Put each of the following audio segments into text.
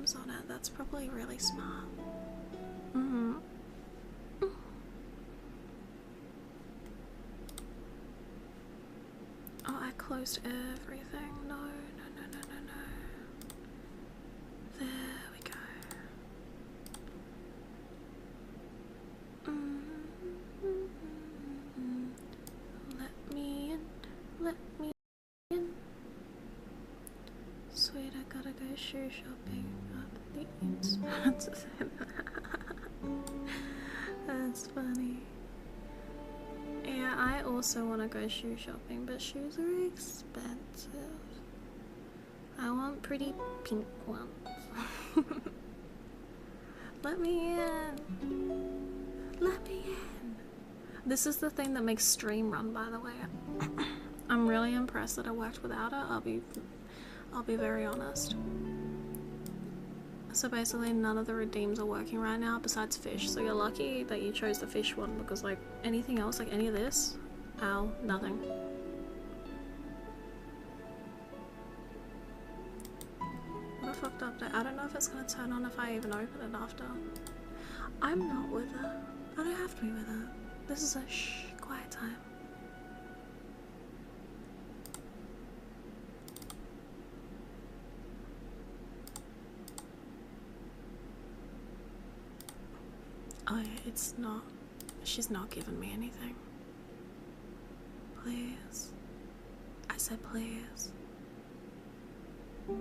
redeems on it. That's probably really smart. Mm-hmm. Oh, I closed everything. No, no, no, no, no, no. There we go. Let me in. Let me in. Sweet, I gotta go shoe shopping after the instant. That's funny. Yeah, I also want to go shoe shopping, but shoes are expensive. I want pretty pink ones. Let me in. Let me in. This is the thing that makes Stream run, by the way. I'm really impressed that it worked without it. I'll be very honest. So basically none of the redeems are working right now besides fish. So you're lucky that you chose the fish one, because like anything else, like any of this, ow, nothing. What a fucked up day. I don't know if it's gonna turn on if I even open it after. I'm not with it. I don't have to be with it. This is a quiet time. Oh yeah, it's not. She's not giving me anything. Please. I said please. Oh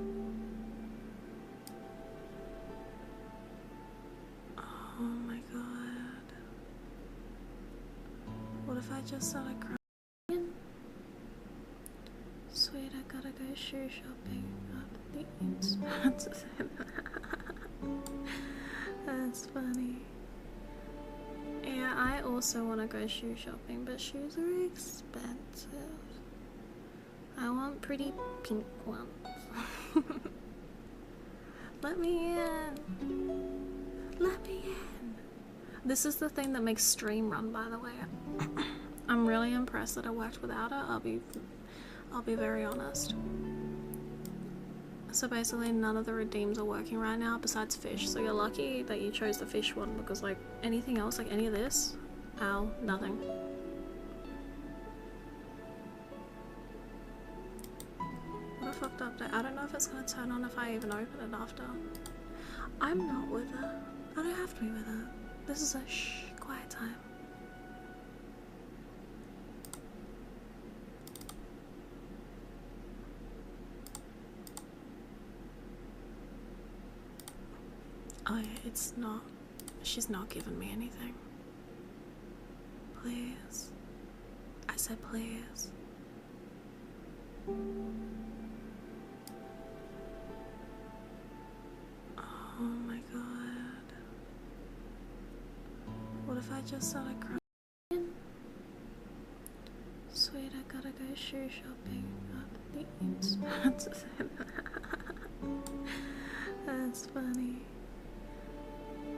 my god. What if I just started crying? Sweet, I gotta go shoe shopping after the instant. That's funny. Yeah, I also want to go shoe shopping, but shoes are expensive. I want pretty pink ones. Let me in. Let me in. This is the thing that makes Stream run, by the way. I'm really impressed that it worked without it. I'll be very honest. So basically none of the redeems are working right now besides fish. So you're lucky that you chose the fish one, because like anything else, like any of this, ow, nothing. What a fucked up day. I don't know if it's gonna turn on if I even open it after. I'm not with it. I don't have to be with it. This is a quiet time. Oh yeah, it's not. She's not giving me anything. Please. I said please. Oh my god. What if I just started crying? Sweet, I gotta go shoe shopping after the instant. That's funny.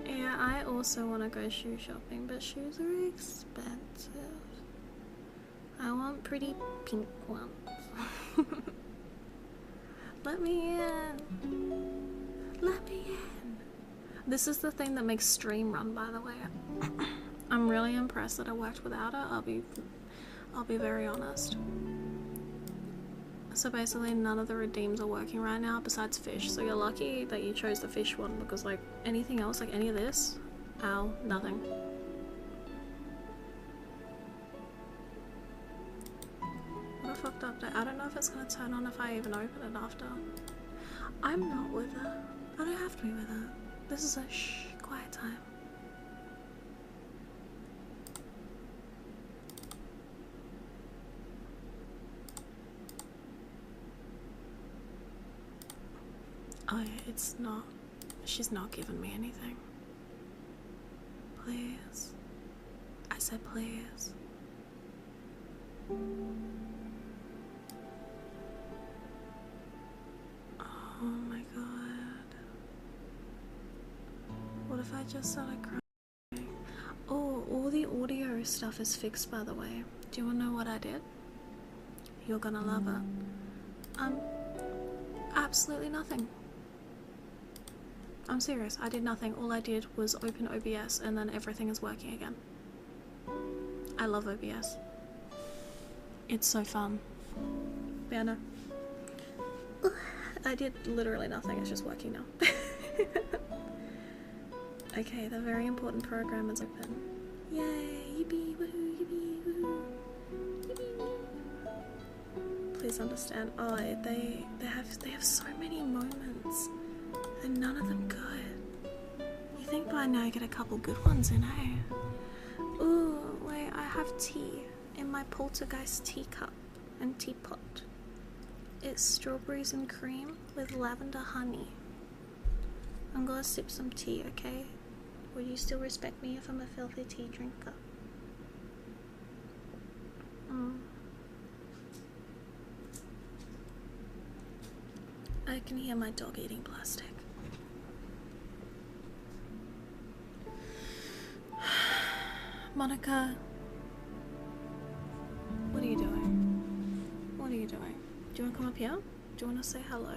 Yeah, I also want to go shoe shopping, but shoes are expensive. I want pretty pink ones. Let me in. Let me in. This is the thing that makes Stream run, by the way. I'm really impressed that it worked without it. I'll be very honest. So basically none of the redeems are working right now besides fish. So you're lucky that you chose the fish one, because like anything else, like any of this, ow, nothing. What a fucked up day. I don't know if it's gonna turn on if I even open it after. I'm not with it. I don't have to be with it. This is a quiet time. Oh yeah, it's not. She's not giving me anything. Please. I said please. Oh my god. What if I just started crying? Oh, all the audio stuff is fixed, by the way. Do you want to know what I did? You're gonna love it. Absolutely nothing. I'm serious, I did nothing. All I did was open OBS and then everything is working again. I love OBS. It's so fun. Yeah, no. I did literally nothing, it's just working now. Okay, the very important program is open. Yay, yippee, woohoo, yippee, woohoo, yippee. Please understand, oh, they have so many moments, and none of them good. You think by now I get a couple good ones in, eh? Ooh, wait, I have tea in my poltergeist teacup and teapot. It's strawberries and cream with lavender honey. I'm gonna sip some tea, okay? Would you still respect me if I'm a filthy tea drinker? I can hear my dog eating plastic. Monica, what are you doing? What are you doing? Do you want to come up here? Do you want to say hello?